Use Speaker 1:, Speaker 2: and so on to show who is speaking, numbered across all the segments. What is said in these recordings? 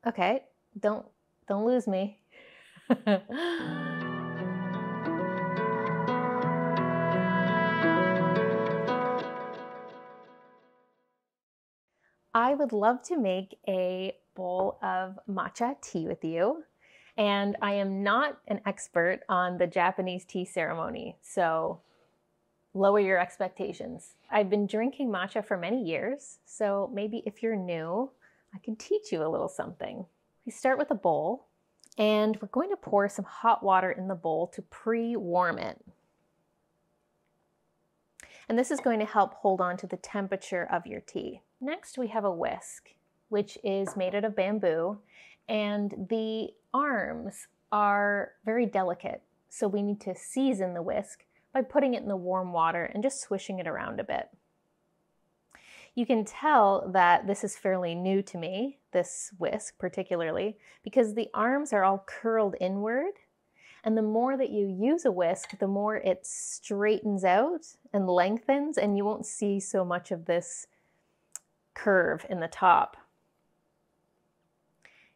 Speaker 1: Okay, don't lose me. I would love to make a bowl of matcha tea with you. And I am not an expert on the Japanese tea ceremony, so lower your expectations. I've been drinking matcha for many years, so maybe if you're new, I can teach you a little something. We start with a bowl, and we're going to pour some hot water in the bowl to pre-warm it. And this is going to help hold on to the temperature of your tea. Next, we have a whisk, which is made out of bamboo, and the arms are very delicate, so we need to season the whisk by putting it in the warm water and just swishing it around a bit. You can tell that this is fairly new to me, this whisk particularly, because the arms are all curled inward, and the more that you use a whisk, the more it straightens out and lengthens, and you won't see so much of this curve in the top.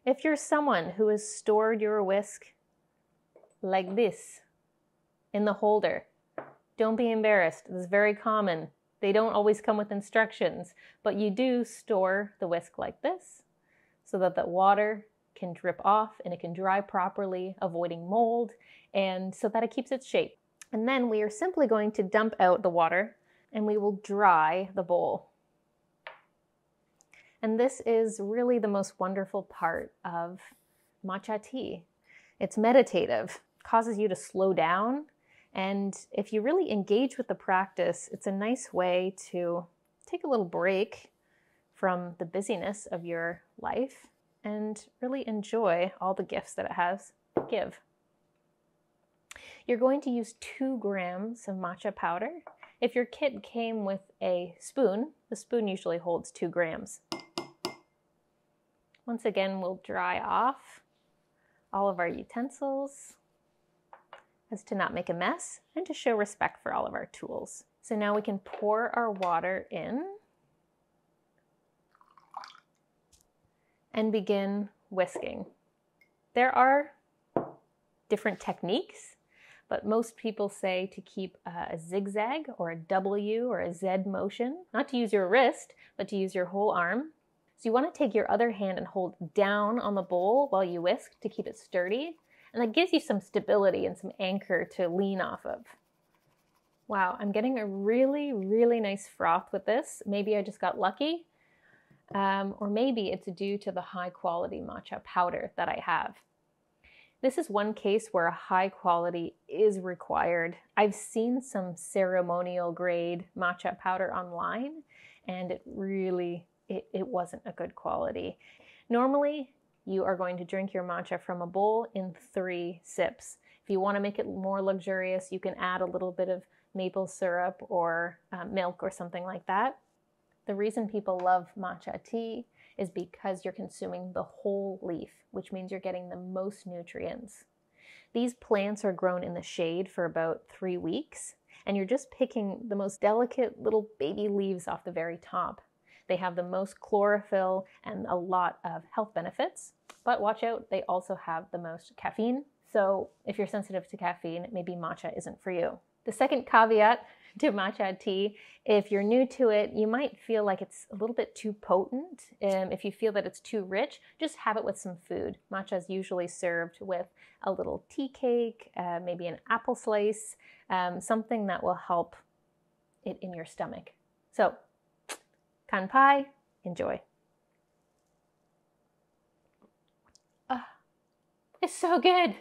Speaker 1: If you're someone who has stored your whisk like this in the holder, don't be embarrassed. This is very common. They don't always come with instructions, but you do store the whisk like this so that the water can drip off and it can dry properly, avoiding mold, and so that it keeps its shape. And then we are simply going to dump out the water and we will dry the bowl. And this is really the most wonderful part of matcha tea. It's meditative, causes you to slow down, and if you really engage with the practice, it's a nice way to take a little break from the busyness of your life and really enjoy all the gifts that it has to give. You're going to use 2 grams of matcha powder. If your kit came with a spoon, the spoon usually holds 2 grams. Once again, we'll dry off all of our utensils as to not make a mess and to show respect for all of our tools. So now we can pour our water in and begin whisking. There are different techniques, but most people say to keep a zigzag or a W or a Z motion, not to use your wrist, but to use your whole arm. So you want to take your other hand and hold down on the bowl while you whisk to keep it sturdy. And that gives you some stability and some anchor to lean off of. Wow, I'm getting a really, really nice froth with this. Maybe I just got lucky. Or maybe it's due to the high quality matcha powder that I have. This is one case where a high quality is required. I've seen some ceremonial grade matcha powder online, and it really, it wasn't a good quality. Normally, you are going to drink your matcha from a bowl in 3 sips. If you want to make it more luxurious, you can add a little bit of maple syrup or milk or something like that. The reason people love matcha tea is because you're consuming the whole leaf, which means you're getting the most nutrients. These plants are grown in the shade for about 3 weeks, and you're just picking the most delicate little baby leaves off the very top. They have the most chlorophyll and a lot of health benefits, but watch out, they also have the most caffeine. So if you're sensitive to caffeine, maybe matcha isn't for you. The second caveat to matcha tea, if you're new to it, you might feel like it's a little bit too potent. If you feel that it's too rich, just have it with some food. Matcha is usually served with a little tea cake, maybe an apple slice, something that will help it in your stomach. So, kanpai, enjoy. It's so good.